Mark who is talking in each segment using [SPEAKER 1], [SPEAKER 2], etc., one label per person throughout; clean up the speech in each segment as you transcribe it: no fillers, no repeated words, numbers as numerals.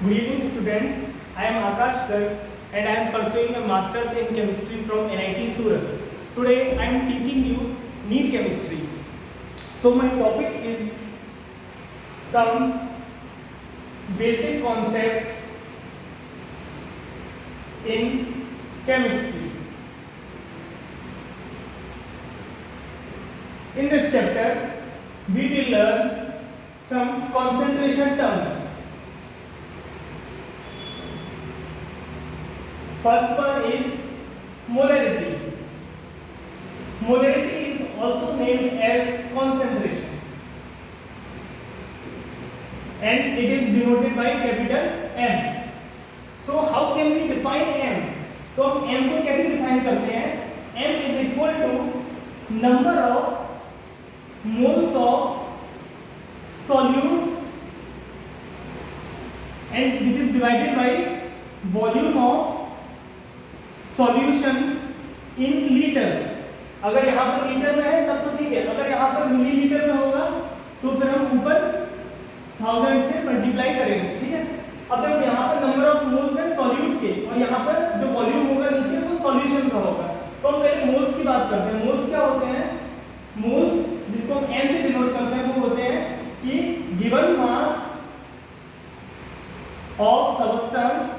[SPEAKER 1] Good evening, students. I am Akash Garg and I am pursuing a master's in chemistry from NIT Surat. Today I am teaching you NEET chemistry. So my topic is some basic concepts in chemistry. In this chapter, we will learn some concentration terms. First one is molarity. Molarity is also named as concentration and it is denoted by capital M. So how can we define M? तो हम M को कैसे define करते हैं? M is equal to number of moles of solute and which is divided by volume of solution in litres. अगर यहाँ पर litre में है तब तो ठीक है, अगर यहाँ पर मिलीलीटर में होगा तो फिर हम ऊपर 1000 से मल्टीप्लाई करेंगे. ठीक है. अब देखो यहाँ पर नंबर ऑफ मोल्स है सॉल्यूट के और यहाँ पर जो वॉल्यूम होगा नीचे वो सॉल्यूशन का होगा. तो हम पहले मोल्स की बात करते हैं. मोल्स क्या होते हैं? मोल्स जिसको हम n से डिनोट करते हैं वो होते हैं कि given mass of substance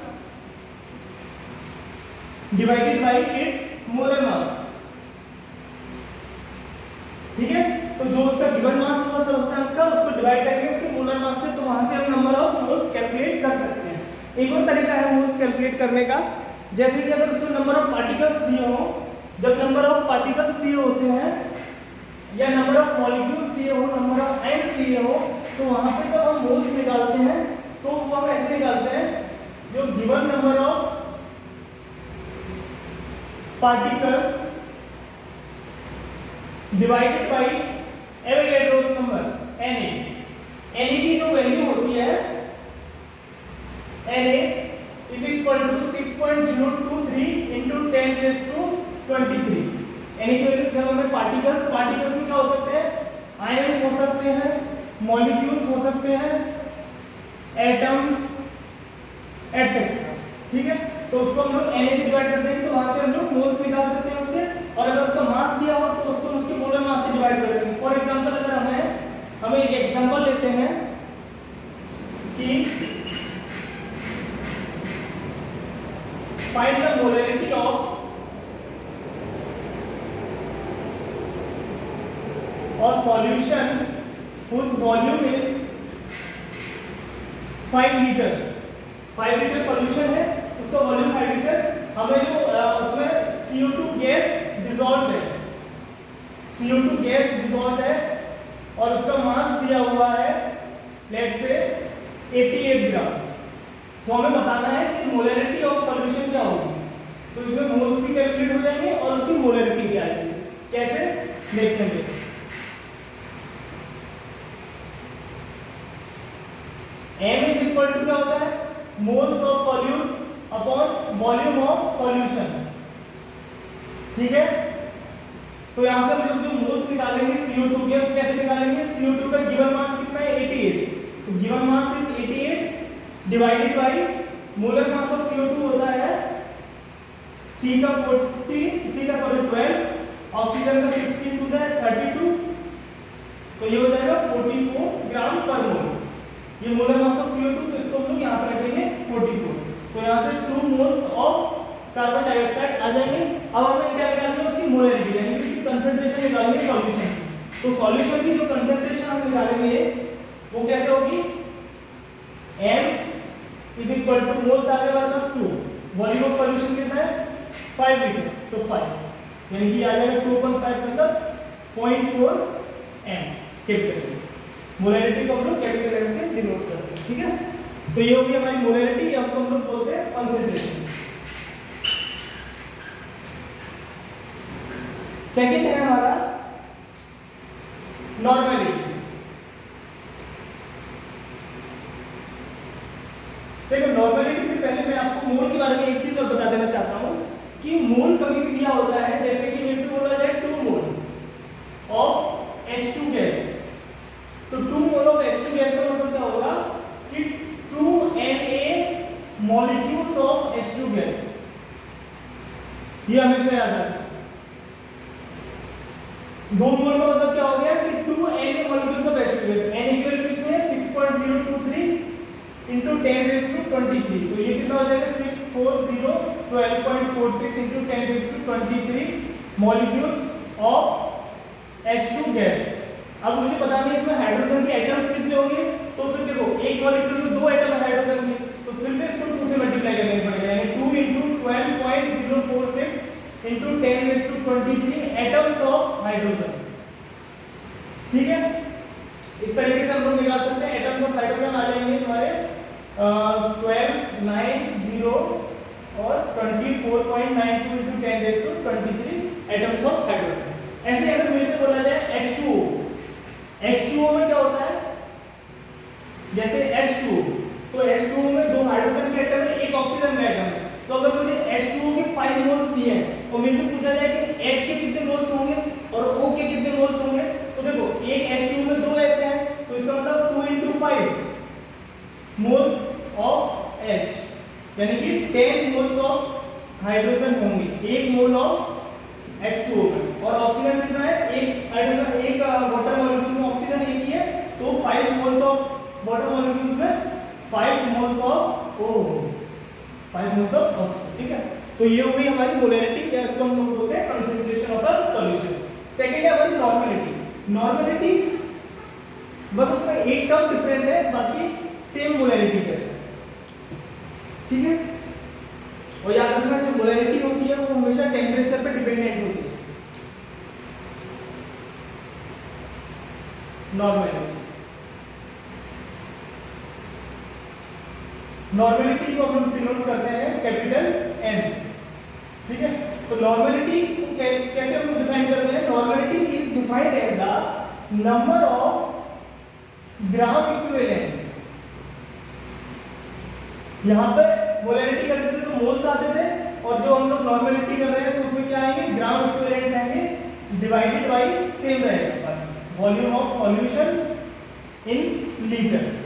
[SPEAKER 1] divided by it's molar mass. ठीक है. तो जो उसका गिवन मास होगा सब्सटेंस का उसको डिवाइड करेंगे उसके मोलर मास से, तो वहां से हम नंबर ऑफ मोल्स कैलकुलेट कर सकते हैं. एक और तरीका है मोल्स कैलकुलेट करने का, जैसे कि अगर उसको नंबर ऑफ पार्टिकल्स दिए हो, जब नंबर ऑफ पार्टिकल्स दिए होते हैं या नंबर ऑफ मॉलिक्यूल्स दिए हो, नंबर ऑफ आयंस दिए हो, तो वहां पे जब हम मोल्स निकालते हैं तो वो हम ऐसे निकालते हैं जो given number of particles divided by Avogadro's number Na. Na की जो वैल्यू होती है Na is equal to 6.023 into 10 raised to 23. Na की वैल्यू जब हमें पार्टिकल्स में क्या हो सकते हैं? आयंस हो सकते हैं, मॉलिक्यूल्स हो सकते हैं, एटम्स एटसेट्रा. ठीक है. तो उसको हम लोग Na से डिवाइड कर देंगे तो वहां से हम लोग मोल्स निकाल सकते हैं उसके, और अगर उसका मास दिया हो तो उसको उसके मोलर मास से डिवाइड कर देंगे. फॉर एग्जांपल अगर हमें एक एग्जांपल लेते हैं कि फाइंड द मोलरिटी ऑफ और solution whose volume is 5 litres. 5 litre solution है, उसका वॉल्यूम 5 लीटर. हमें जो उसमें CO2 गैस डिसॉल्व है, CO2 गैस डिसॉल्व है और उसका मास दिया हुआ है लेट से 88 ग्राम. तो हमें बताना है कि मोलरिटी ऑफ सॉल्यूशन क्या होगी. तो इसमें मोल्स भी कैलकुलेट हो जाएंगे और उसकी मोलरिटी भी आएगी. कैसे देखेंगे? M इज इक्वल टू क्या होता है? Moles of solute upon volume of solution. ठीक है. तो यहां से हम लोग जो मोल्स निकालेंगे CO2 के वो कैसे निकालेंगे? CO2 का गिवन मास कितना है? 88. तो given mass is 88 divided by molar mass of CO2 होता है C का 12, ऑक्सीजन का 16 टू द 32. तो ये हो जाएगा 44 ग्राम पर मोल. ये मोलर मास ऑफ CO2, तो इसको हम लोग यहाँ पर रखेंगे 44. तो यहाँ से 2 मोल्स ऑफ कार्बन डाइऑक्साइड आ जाएंगे. अब हमें क्या निकालना है? उसकी मोलरिटी यानी कि उसकी कंसंट्रेशन निकालनी है सॉल्यूशन. तो सॉल्यूशन की जो कंसंट्रेशन हम निकालेंगे वो कैसे होगी? M is equal to moles आ गया हमारे पास 2, वॉल्यूम ऑफ सॉल्यूशन कितना है? 5 लीटर. तो 5 यानी कि आ जाएगा 2.5 मतलब 0.4 M कैपिटल. मोलरिटी को हम लोग कैपिटल M से डिनोट करते हैं. ठीक है. तो ये होगी हमारी मोलरिटी या उसको हम लोग बोलते हैं कंसंट्रेशन. सेकंड है हमारा नॉर्मेलिटी. देखो नॉर्मेलिटी से पहले मैं आपको मोल के बारे में एक चीज और बता देना चाहता हूं कि मोल कभी भी दिया होता है, जैसे कि मेरे से बोला जाए 2 मोल ऑफ H2 गैस. तो 2 मोल ऑफ H2 गैस का मतलब क्या होगा कि 2Na molecules of H2 gas, ये हमेशा याद रखना। 2 मोल का मतलब क्या हो गया कि 2 Na molecules of H2 gas, n equal to कितने हैं 6.023 into 10 raised to 23, तो ये कितना हो जाएगा 64012.46 into 10 raised to 23 molecules of H2 gas. अब मुझे पता नहीं इसमें हाइड्रोजन के एटम्स कितने होंगे, तो फिर देखो एक मॉलिक्यूल में 2 एटम हाइड्रोजन के, तो फिर से इसको 2 से मल्टीप्लाई करना पड़ेगा, यानी 2 into 12.046 into 10 raised to 23 atoms of hydrogen. ठीक है, इस तरीके से हम लोग निकाल सकते हैं एटम्स ऑफ हाइड्रोजन आ जाएंगे तुम्हारे 12, 9, 0 और 24.92 into 10 raised to 23 atoms of hydrogen. ऐसे अगर मेरे से बोला जाए H2O, H2O में क्या होता है, जैसे H2O, तो H2O में 2 हाइड्रोजन के एटम है, 1 ऑक्सीजन का एटम है, तो अगर मुझे H2O के 5 मोल्स दिए हैं और मेरे से पूछा जाए कि H के कितने मोल्स होंगे और O के कितने मोल्स होंगे, तो देखो एक H2O में 2 H है, तो इसका मतलब 2 into 5 मोल्स ऑफ H, यानी कि 10 मोल्स ऑफ हाइड्रोजन होंगे 1 मोल ऑफ H2O में। और ऑक्सीजन कितना है, एक हाइड्रोजन, एक वाटर मॉलिक्यूल में ऑक्सीजन एक ही है, तो 5 मोल्स ऑफ वाटर मॉलिक्यूल्स में 5 moles of O, 5 moles of oxygen. ठीक है, तो ये हो गई हमारी मोलैरिटी, या इसको हम लोग बोलते हैं concentration of a solution. Second है हमारी नॉर्मलिटी। नॉर्मलिटी बस उसमें एक टर्म डिफरेंट है, बाकी सेम मोलैरिटी है। ठीक है, और याद रखना जो मोलैरिटी होती है वो हमेशा टेम्परेचर पे डिपेंडेंट होती है। नॉर्मलिटी को हम लोग डिनोट करते हैं कैपिटल N। ठीक है, तो नॉर्मलिटी को कैसे हम लोग डिफाइन करते हैं, normality is defined as the number of gram equivalent. यहाँ पे मोलैरिटी करते थे तो मोल्स आते थे, और जो हम लोग नॉर्मलिटी कर रहे हैं तो उसमें क्या आएंगे, ग्राम इक्विवेलेंट्स आएंगे, डिवाइडेड बाय सेम रहेगा volume of solution in litres.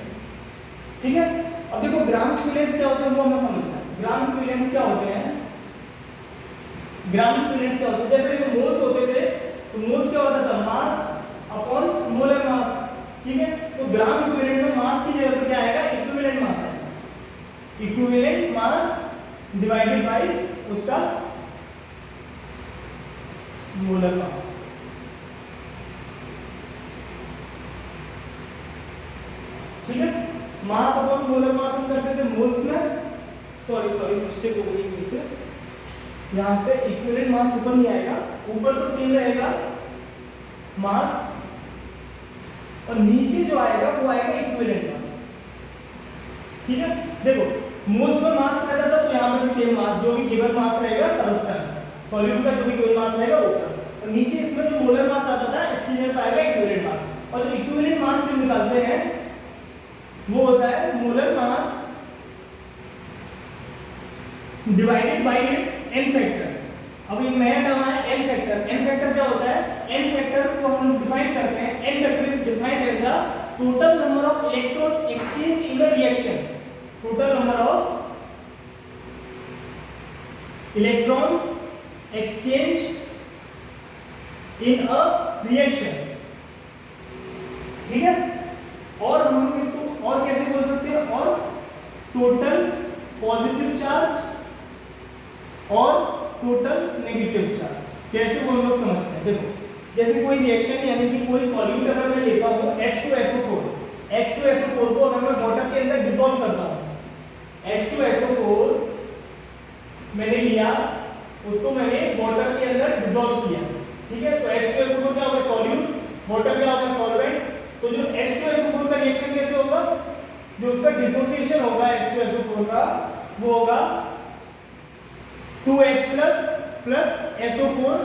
[SPEAKER 1] ठीक है, अब देखो ग्राम इक्विवेलेंट्स क्या होते हैं वो हमें समझना है। ग्राम इक्विवेलेंट्स क्या होते हैं, ग्राम इक्विवेलेंट्स क्या होते हैं, जैसे देखो मोल्स होते थे, तो मोल्स क्या होता था, मास अपॉन मोलर मास। ठीक है, तो ग्राम इक्विवेलेंट में मास की जगह पर क्या आएगा, इक्विवेलेंट मास आएगा, इक्विवेलेंट मास डिवाइडेड बाय उसका मोलर मास। ठीक है, मास अपॉन मोलर मास हम करते थे मोल्स में, सॉरी मिस्टेक हो गई इससे, यहाँ पे इक्विवेलेंट मास ऊपर नहीं आएगा, ऊपर तो सेम रहेगा मास, और नीचे जो आएगा वो आएगा इक्विवेलेंट मास। ठीक है, देखो मोल्स में मास रहता था तो यहाँ पे भी सेम मास, जो भी गिवन मास रहेगा सब्सटेंस सॉल्यूट का जो भी गिवन मास रहेगा वो, और नीचे इसमें जो मोलर मास आता था इसकी जगह पर आएगा इक्विवेलेंट मास। और जो इक्विवेलेंट मास जो निकालते हैं वो होता है molar mass divided by it's n factor. अब ये नया टर्म है n फैक्टर। n फैक्टर क्या होता है, n फैक्टर को हम लोग डिफाइन करते हैं, n factor is defined as the total number of electrons exchange in a reaction, total number of electrons exchange in a reaction. ठीक है, और हम लोग इसको और कैसे बोल सकते हैं, और टोटल पॉजिटिव चार्ज और टोटल नेगेटिव चार्ज, कैसे वो हम लोग समझते हैं। देखो जैसे कोई रिएक्शन यानी कि कोई सॉल्यूट अगर मैं लेता हूँ H2SO4 को अगर मैं वाटर के अंदर डिसॉल्व करता हूँ, H2SO4 मैंने लिया, उसको मैंने वाटर के अंदर डिसॉल्व किया। ठीक है, तो H2SO4 क्या होगा, सॉल्यूट, वाटर क्या होगा, सॉल्वेंट। तो जो H2SO4 का रिएक्शन कैसे होगा, जो उसका डिसोसिएशन होगा H2SO4 का वो होगा 2H प्लस SO4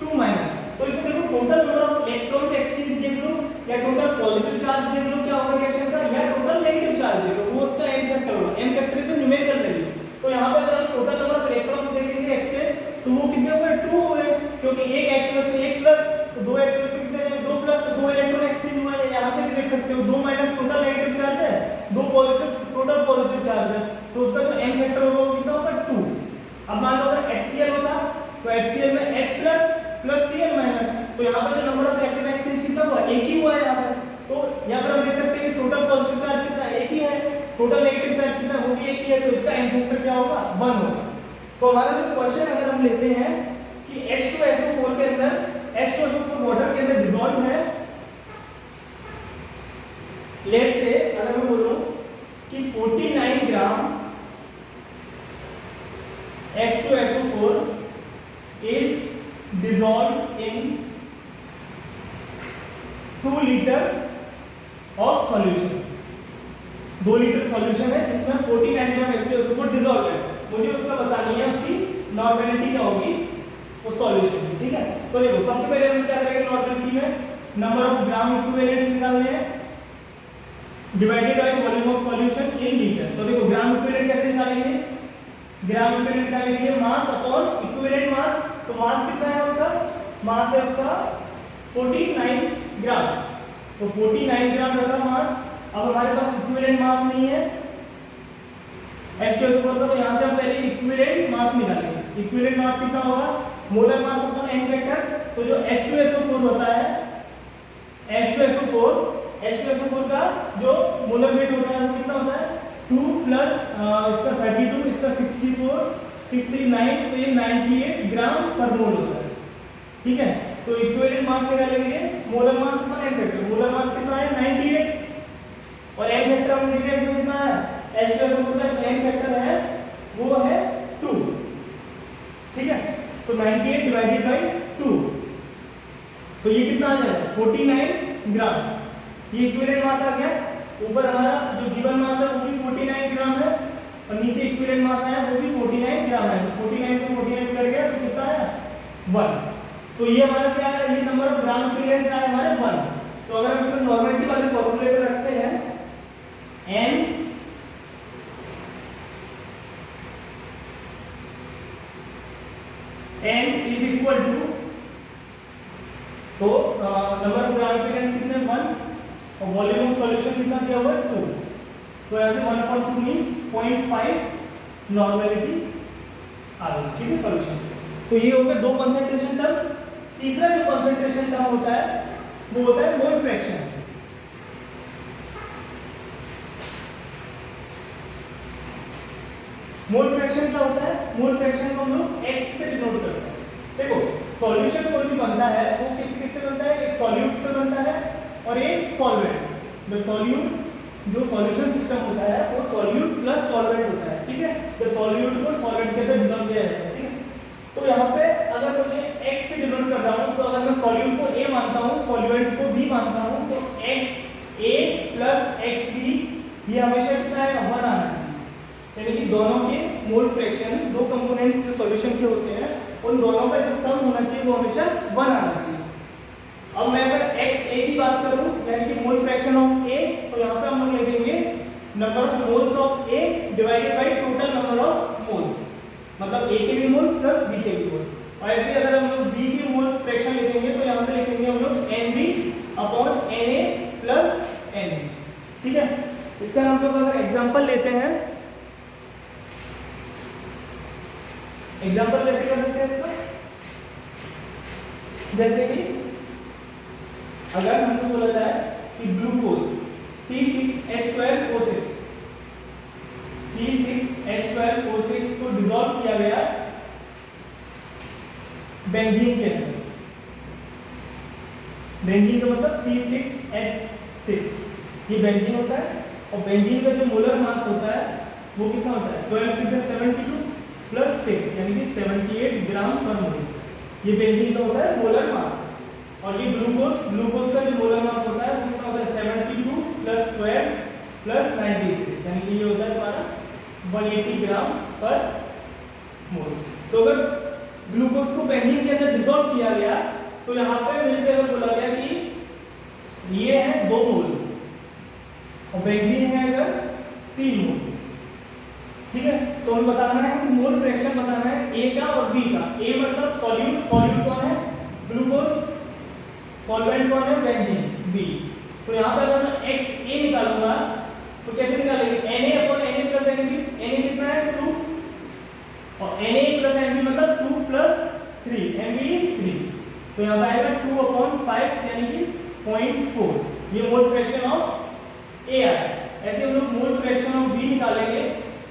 [SPEAKER 1] 2 माइनस। तो इसमें देखो total number of electrons exchange देख लो, या टोटल पॉजिटिव चार्ज देख लो क्या होगा रिएक्शन का, या टोटल नेगेटिव चार्ज देख लो, वो उसका n फैक्टर होगा। n factor is numerical value. तो यहाँ पे अगर हम टोटल नंबर ऑफ इलेक्ट्रॉन्स देखेंगे एक्सचेंज, तो वो कितने हो गए, 2 हो गए, क्योंकि एक H प्लस में 1 प्लस, तो 2 H प्लस में कितने हैं, 2 प्लस, तो 2 इलेक्ट्रॉन एक्सचेंज हुआ है। यहाँ से भी देख सकते हो 2 माइनस टोटल नेगेटिव चार्ज है, 2 पॉजिटिव टोटल पॉजिटिव चार्ज है, तो उसका जो n टोटल नेगेटिव चार्ज कितना वो भी एक ही है, तो इसका n फैक्टर क्या होगा 1 होगा। तो हमारा जो क्वेश्चन अगर हम लेते हैं कि H2SO4 के अंदर H2SO4 वाटर के अंदर डिसॉल्व है, लेट से अगर मैं बोलूं कि 49 ग्राम H2SO4 is dissolved in 2 litre of solution. 2 litre solution है जिसमें 49 ग्राम H2SO4 डिसॉल्व है, मुझे उसका बतानी है उसकी नॉर्मेलिटी क्या होगी उस सॉल्यूशन की, ठीक है। तो देखो सबसे पहले हम क्या करेंगे, नॉर्मेलिटी में नंबर ऑफ ग्राम इक्विवेलेंट्स निकालने हैं divided by volume of solution in litre. तो देखो ग्राम इक्विवेलेंट कैसे निकालेंगे, ग्राम इक्विवेलेंट निकालने के लिए मास अपॉन इक्विवेलेंट मास। तो मास कितना है उसका, मास है उसका 49 ग्राम, तो 49 ग्राम रखा मास। अब हमारे पास इक्विवेलेंट मास नहीं है H2SO4 का, तो यहाँ से हम पहले इक्विवेलेंट मास निकालेंगे। इक्विवेलेंट मास कितना होगा, molar mass upon n factor. तो जो H2SO4 होता है, H2SO4 का जो मोलर वेट होता है वो कितना होता है 2 प्लस इसका 32, इसका 64, 69, तो ये 98 ग्राम पर मोल होता है, ठीक है। तो इक्विवेलेंट मास निकालेंगे molar mass upon n factor. Molar mass कितना है 98 और n फैक्टर हम देखते हैं इसमें कितना है, H2SO4 का जो n फैक्टर है वो है 2, ठीक है। तो 98 डिवाइडेड बाय 2, तो ये कितना आ जाएगा 49 ग्राम। ये इक्विवेलेंट मास आ गया। ऊपर हमारा जो गिवन मास है वो भी 49 ग्राम है और नीचे इक्विवेलेंट मास आया वो भी 49 ग्राम है। तो 49 से 49 कट गया तो कितना आया 1। तो ये हमारा क्या है, ये नंबर ऑफ ग्राम इक्विवेलेंट्स आए हमारे 1। तो अगर हम इसमें नॉर्मेलिटी वाले फॉर्मूले पे रखते हैं n इज इक्वल टू, तो नंबर ऑफ ग्राम इक्विवेलेंट्स कितने 1 और वॉल्यूम ऑफ सॉल्यूशन कितना दिया हुआ है 2, तो यहाँ से 1/2 मींस 0.5 नॉर्मेलिटी आ गई, ठीक है सॉल्यूशन। तो ये हो गए 2 कंसंट्रेशन टर्म। तीसरा जो कंसंट्रेशन टर्म होता है वो होता है मोल फ्रैक्शन। मोल फ्रैक्शन क्या होता है, मोल फ्रैक्शन को हम लोग x से डिनोट करते हैं। देखो सॉल्यूशन कोई भी बनता है वो किस से बनता है, एक सॉल्यूट से बनता है और एक सॉल्वेंट। जो सॉल्यूशन सिस्टम होता है वो सॉल्यूट प्लस सॉल्वेंट होता है, ठीक है। तो सॉल्यूट को सॉल्वेंट के अंदर डिसॉल्व किया जाता है, ठीक है। तो यहाँ पे अगर मुझे x से डिनोट कर रहा हूँ, तो अगर मैं सॉल्यूट को a मानता हूँ, सॉल्वेंट को b मानता हूँ, तो xa प्लस xb ये हमेशा कितना है 1 आना चाहिए। यानी कि दोनों के मोल फ्रैक्शन, दो कंपोनेंट्स जो सॉल्यूशन के होते हैं उन दोनों का जो सम होना चाहिए वो हमेशा 1 आना चाहिए। अब मैं अगर XA की बात करूं यानी कि मोल फ्रैक्शन ऑफ A, तो यहाँ पे हम लोग लिखेंगे number of moles of A divided by total number of moles, मतलब A के भी मोल्स प्लस B के भी मोल्स। और ऐसे अगर हम लोग B की मोल फ्रैक्शन लिखेंगे तो यहाँ पे लिखेंगे हम लोग NB upon Na plus NB, ठीक है। इसका हम लोग अगर एग्जांपल लेते हैं, एग्जांपल कैसे कर सकते हैं इसका, जैसे कि अगर हमसे बोला जाए कि ग्लूकोज C6H12O6 को डिसॉल्व किया गया बेंजीन के अंदर। बेंजीन का मतलब C6H6, ये बेंजीन होता है और बेंजीन का जो मोलर मास होता है वो कितना होता है 12 से 72 प्लस 6 यानी कि 78 ग्राम पर मोल। ये बेंजीन का होता है मोलर मास। और ये ग्लूकोज का जो मोलर मास होता है वो कितना होता है 72 प्लस 12 प्लस 96 यानी कि ये होता है तुम्हारा 180 ग्राम पर मोल। तो अगर ग्लूकोज को बेंजीन के अंदर डिसॉल्व किया गया तो यहाँ पे मेरे से अगर बोला गया कि ये है 2 मोल और बेंजीन है अगर 3 मोल, ठीक है। तो हमें बताना है कि मोल फ्रैक्शन बताना है A का और B का। A मतलब सॉल्यूट कौन है ग्लूकोज, सॉल्वेंट कौन है बेंजीन B। तो यहाँ पर अगर मैं XA निकालूंगा तो कैसे निकालेंगे Na upon Na plus Nb। Na कितना है 2 और Na प्लस Nb मतलब 2 प्लस 3, Nb इज 3, तो यहाँ पर आएगा 2 अपॉन 5 यानी कि 0.4। ये मोल फ्रैक्शन ऑफ A आया। ऐसे हम लोग मोल फ्रैक्शन ऑफ B निकालेंगे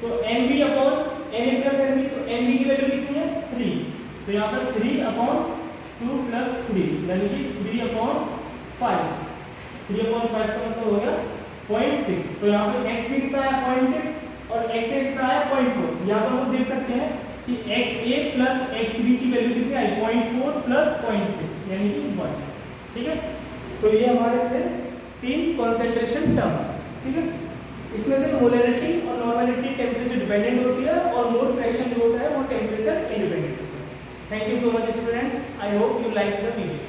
[SPEAKER 1] तो N B upon N A plus N B, तो एन बी की वैल्यू कितनी है 3, तो यहाँ पर 3 अपॉन 2 प्लस 3 यानी कि 3 अपॉन 5, 3 अपॉन 5 का मतलब हो गया 0.6। तो यहाँ पर x भी कितना है 0.6 और x a कितना है 0.4। यहाँ पर हम देख सकते हैं कि x a plus x b की वैल्यू कितनी आई 0.4 प्लस 0.6 यानी कि 1। ठीक है, तो ये हमारे थे 3 कंसंट्रेशन टर्म्स। ठीक है, इसमें से मोलैरिटी और नॉर्मैलिटी टेम्परेचर डिपेंडेंट होती है और मोल फ्रैक्शन जो होता है वो टेम्परेचर इंडिपेंडेंट होता है। Thank you so much students, I hope you like the video.